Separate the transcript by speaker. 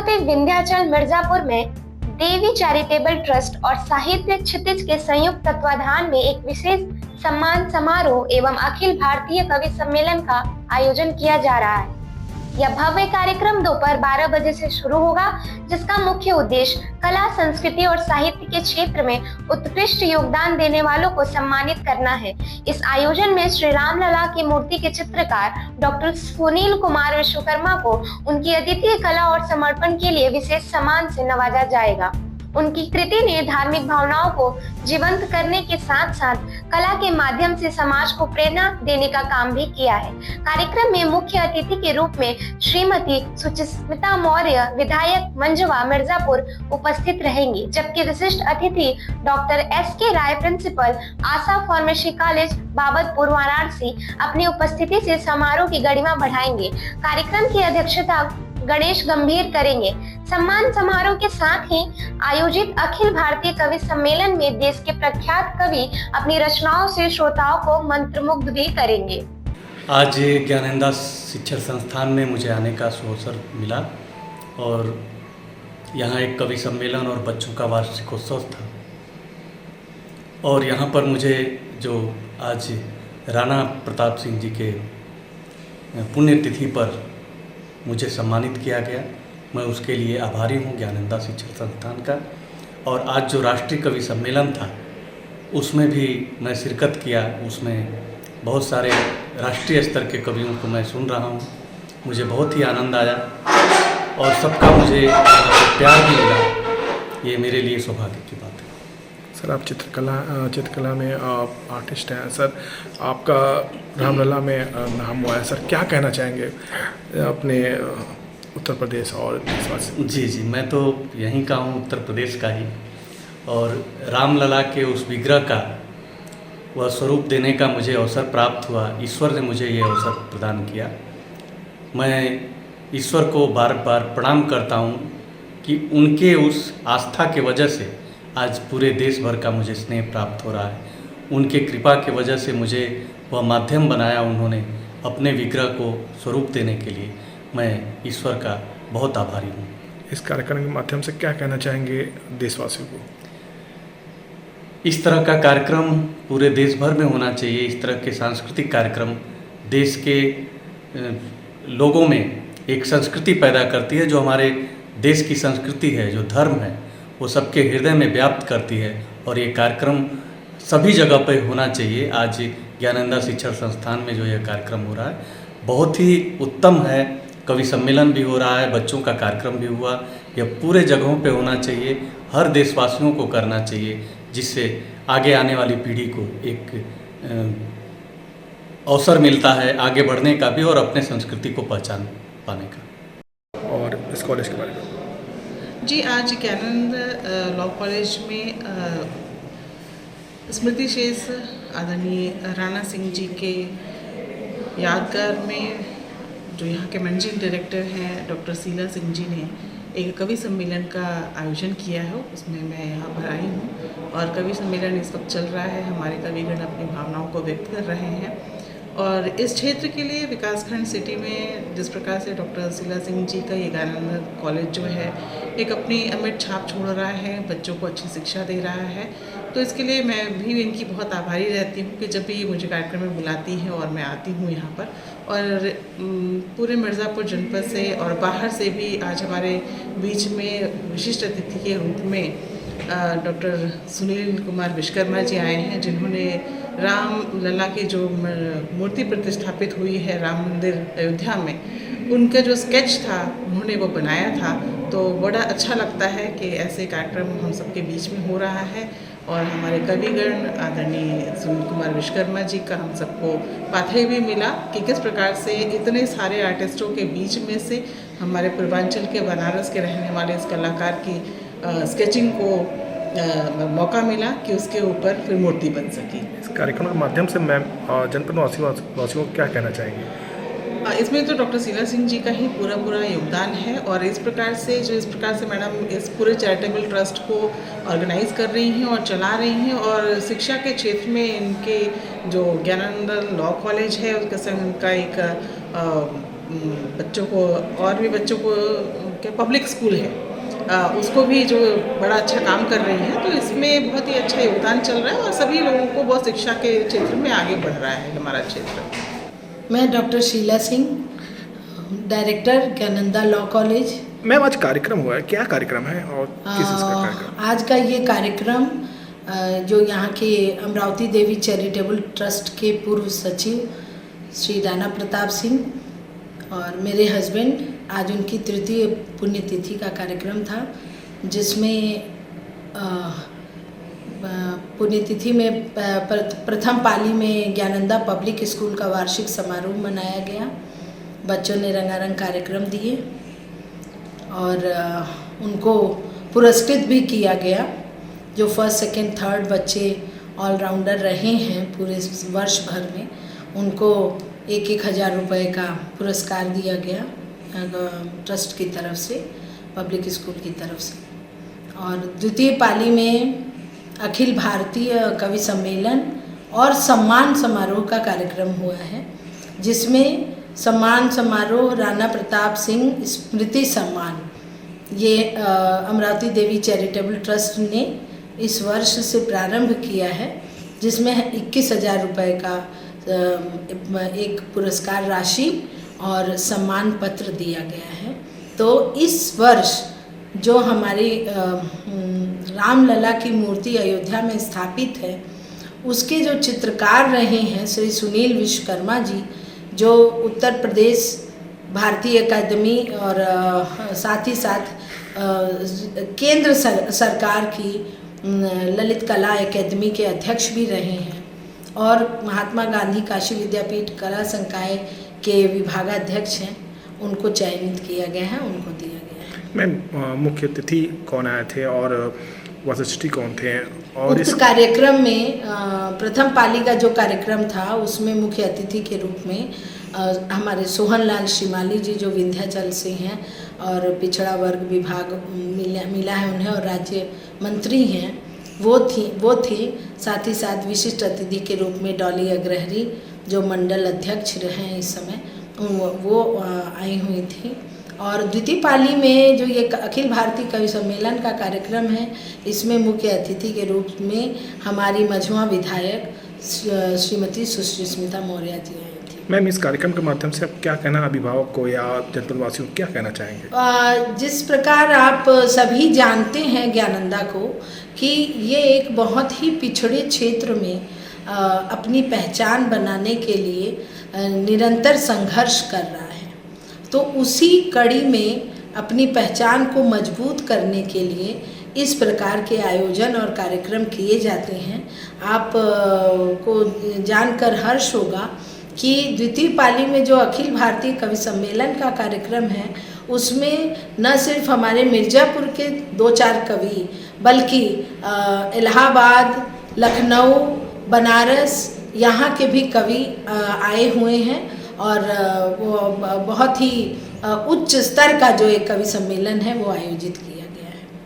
Speaker 1: छोटे विंध्याचल मिर्जापुर में देवी charitable trust और साहित्य क्षितिज के संयुक्त तत्वाधान में एक विशेष सम्मान समारोह एवं अखिल भारतीय कवि सम्मेलन का आयोजन किया जा रहा है। यह भव्य कार्यक्रम दोपहर 12 बजे से शुरू होगा, जिसका मुख्य उद्देश्य कला, संस्कृति और साहित्य के क्षेत्र में उत्कृष्ट योगदान देने वालों को सम्मानित करना है। इस आयोजन में श्री राम लला की मूर्ति के चित्रकार डॉक्टर सुनील कुमार विश्वकर्मा को उनकी अद्वितीय कला और समर्पण के लिए विशेष सम्मान से नवाजा जाएगा। उनकी कृति ने धार्मिक भावनाओं को जीवंत करने के साथ साथ कला के माध्यम से समाज को प्रेरणा देने का काम भी किया है। कार्यक्रम में मुख्य अतिथि के रूप में श्रीमती सुचिस्मिता मौर्य, विधायक मंझवा मिर्जापुर उपस्थित रहेंगी, जबकि विशिष्ट अतिथि डॉक्टर SK राय, प्रिंसिपल आशा फार्मेसी कॉलेज बाबतपुर वाराणसी, अपनी उपस्थिति से समारोह की गरिमा बढ़ाएंगे। कार्यक्रम की अध्यक्षता गणेश गंभीर करेंगे। सम्मान समारोह के साथ ही आयोजित अखिल भारतीय कवि सम्मेलन में देश के प्रख्यात कवि अपनी रचनाओं से श्रोताओं को मंत्रमुग्ध भी करेंगे।
Speaker 2: आज ज्ञानंदा शिक्षण संस्थान में मुझे आने का अवसर मिला और यहाँ एक कवि सम्मेलन और बच्चों का वार्षिकोत्सव था और यहाँ पर मुझे जो आज राणा प्रताप सिंह जी के पुण्यतिथि पर मुझे सम्मानित किया गया, मैं उसके लिए आभारी हूँ ज्ञानंदा शिक्षण संस्थान का। और आज जो राष्ट्रीय कवि सम्मेलन था उसमें भी मैं शिरकत किया, उसमें बहुत सारे राष्ट्रीय स्तर के कवियों को मैं सुन रहा हूँ। मुझे बहुत ही आनंद आया और सबका मुझे प्यार भी मिला, ये मेरे लिए सौभाग्य की बात है।
Speaker 3: सर, आप चित्रकला में आप आर्टिस्ट हैं सर, आपका रामलला में नाम हुआ है सर, क्या कहना चाहेंगे अपने उत्तर प्रदेश और देशवासी?
Speaker 2: जी, मैं तो यहीं का हूँ, उत्तर प्रदेश का ही, और रामलला के उस विग्रह का वह स्वरूप देने का मुझे अवसर प्राप्त हुआ। ईश्वर ने मुझे ये अवसर प्रदान किया। मैं ईश्वर को बार बार प्रणाम करता हूँ कि उनके उस आस्था के वजह से आज पूरे देश भर का मुझे स्नेह प्राप्त हो रहा है। उनके कृपा की वजह से मुझे वह माध्यम बनाया उन्होंने अपने विग्रह को स्वरूप देने के लिए। मैं ईश्वर का बहुत आभारी हूँ।
Speaker 3: इस कार्यक्रम के माध्यम से क्या कहना चाहेंगे देशवासियों को?
Speaker 2: इस तरह का कार्यक्रम पूरे देश भर में होना चाहिए। इस तरह के सांस्कृतिक कार्यक्रम देश के लोगों में एक संस्कृति पैदा करती है, जो हमारे देश की संस्कृति है, जो धर्म है, वो सबके हृदय में व्याप्त करती है और ये कार्यक्रम सभी जगह पर होना चाहिए। आज ज्ञानंदा शिक्षण संस्थान में जो यह कार्यक्रम हो रहा है बहुत ही उत्तम है। कवि सम्मेलन भी हो रहा है, बच्चों का कार्यक्रम भी हुआ। यह पूरे जगहों पे होना चाहिए, हर देशवासियों को करना चाहिए, जिससे आगे आने वाली पीढ़ी को एक अवसर मिलता है आगे बढ़ने का भी और अपने संस्कृति को पहचान पाने का।
Speaker 3: और इस कॉलेज के बारे में
Speaker 4: जी, आज ज्ञानंद लॉ कॉलेज में स्मृति शेष आदरणीय राणा सिंह जी के यादगार में जो यहाँ के मैनेजिंग डायरेक्टर हैं डॉक्टर शीला सिंह जी ने एक कवि सम्मेलन का आयोजन किया है। उसमें मैं यहाँ पर आई हूँ और कवि सम्मेलन इस वक्त चल रहा है। हमारे कविगण अपनी भावनाओं को व्यक्त कर रहे हैं और इस क्षेत्र के लिए विकासखंड सिटी में जिस प्रकार से डॉक्टर शीला सिंह जी का ये ज्ञानंद कॉलेज जो है एक अपनी अमिट छाप छोड़ रहा है, बच्चों को अच्छी शिक्षा दे रहा है, तो इसके लिए मैं भी इनकी बहुत आभारी रहती हूँ कि जब भी मुझे कार्यक्रम में बुलाती हैं और मैं आती हूँ यहाँ पर। और पूरे मिर्ज़ापुर जनपद से और बाहर से भी आज हमारे बीच में विशिष्ट अतिथि के रूप में डॉक्टर सुनील कुमार विश्वकर्मा जी आए हैं, जिन्होंने राम लला की जो मूर्ति प्रतिष्ठापित हुई है राम मंदिर अयोध्या में, उनका जो स्केच था उन्होंने वो बनाया था। तो बड़ा अच्छा लगता है कि ऐसे कार्यक्रम हम सबके बीच में हो रहा है और हमारे कविगण आदरणीय सुनील कुमार विश्वकर्मा जी का हम सबको पाथेय भी मिला कि किस प्रकार से इतने सारे आर्टिस्टों के बीच में से हमारे पूर्वांचल के बनारस के रहने वाले इस कलाकार की स्केचिंग को मौका मिला कि उसके ऊपर फिर मूर्ति बन सकी।
Speaker 3: इस कार्यक्रम के माध्यम से मैम जनपद वासियों को क्या कहना चाहेंगे?
Speaker 4: इसमें तो डॉक्टर शीला सिंह जी का ही पूरा योगदान है और इस प्रकार से मैडम इस पूरे चैरिटेबल ट्रस्ट को ऑर्गेनाइज कर रही हैं और चला रही हैं और शिक्षा के क्षेत्र में इनके जो ज्ञानंद लॉ कॉलेज है उसका एक बच्चों को और भी बच्चों को के पब्लिक स्कूल है उसको भी जो बड़ा अच्छा काम कर रही है, तो इसमें बहुत ही अच्छा योगदान चल रहा है और सभी लोगों को बहुत शिक्षा के क्षेत्र में आगे बढ़ रहा है हमारा क्षेत्र।
Speaker 5: मैं doctor Sheela Singh, director Gyananda law college.
Speaker 3: Ma'am आज कार्यक्रम हुआ है, क्या कार्यक्रम है और किस चीज़ का कार्यक्रम?
Speaker 5: आज का ये कार्यक्रम जो यहाँ के अमरावती देवी चैरिटेबल ट्रस्ट के पूर्व सचिव श्री राणा प्रताप सिंह और मेरे हस्बैंड, आज उनकी तृतीय पुण्यतिथि का कार्यक्रम था, जिसमें पुण्यतिथि में प्रथम पाली में ज्ञानंदा पब्लिक स्कूल का वार्षिक समारोह मनाया गया। बच्चों ने रंगारंग कार्यक्रम दिए और उनको पुरस्कृत भी किया गया। जो फर्स्ट, सेकंड, थर्ड बच्चे ऑलराउंडर रहे हैं पूरे वर्ष भर में, उनको 1,000 रुपये का पुरस्कार दिया गया ट्रस्ट की तरफ से, पब्लिक स्कूल की तरफ से। और द्वितीय पाली में अखिल भारतीय कवि सम्मेलन और सम्मान समारोह का कार्यक्रम हुआ है, जिसमें सम्मान समारोह राणा प्रताप सिंह स्मृति सम्मान ये अमरावती देवी चैरिटेबल ट्रस्ट ने इस वर्ष से प्रारंभ किया है, जिसमें 21,000 रुपये का एक पुरस्कार राशि और सम्मान पत्र दिया गया है। तो इस वर्ष जो हमारी रामलला की मूर्ति अयोध्या में स्थापित है, उसके जो चित्रकार रहे हैं श्री सुनील विश्वकर्मा जी, जो उत्तर प्रदेश भारतीय अकादमी और साथ ही साथ केंद्र सरकार की ललित कला अकादमी के अध्यक्ष भी रहे हैं और महात्मा गांधी काशी विद्यापीठ कला संकाय के विभागाध्यक्ष हैं, उनको चयनित किया गया है, उनको दिया गया है।
Speaker 3: मैम मुख्य अतिथि कौन आए थे और वशिष्ठी कौन थे? और
Speaker 5: इस कार्यक्रम में प्रथम पाली का जो कार्यक्रम था, उसमें मुख्य अतिथि के रूप में हमारे सोहनलाल शिमाली जी, जो विंध्याचल से हैं और पिछड़ा वर्ग विभाग मिला है उन्हें और राज्य मंत्री हैं, वो थी। साथ ही साथ विशिष्ट अतिथि के रूप में डॉली अग्रहरी, जो मंडल अध्यक्ष रहे हैं इस समय, वो आई हुई थी। और द्वितीय पाली में जो ये अखिल भारतीय कवि सम्मेलन का कार्यक्रम है, इसमें मुख्य अतिथि के रूप में हमारी मझुआ विधायक श्रीमती सुश्री स्मिता मौर्य जी आई थी।
Speaker 3: मैम इस कार्यक्रम के माध्यम से आप क्या कहना अभिभावक को या जनपदवासियों को क्या कहना चाहेंगे?
Speaker 5: जिस प्रकार आप सभी जानते हैं ज्ञानंदा को कि ये एक बहुत ही पिछड़े क्षेत्र में अपनी पहचान बनाने के लिए निरंतर संघर्ष कर रहा है, तो उसी कड़ी में अपनी पहचान को मजबूत करने के लिए इस प्रकार के आयोजन और कार्यक्रम किए जाते हैं। आप को जानकर हर्ष होगा कि द्वितीय पाली में जो अखिल भारतीय कवि सम्मेलन का कार्यक्रम है, उसमें न सिर्फ हमारे मिर्ज़ापुर के 2-4 कवि, बल्कि इलाहाबाद, लखनऊ, बनारस, यहाँ के भी कवि आए हुए हैं और वो बहुत ही उच्च स्तर का जो एक कवि सम्मेलन है वो आयोजित किया।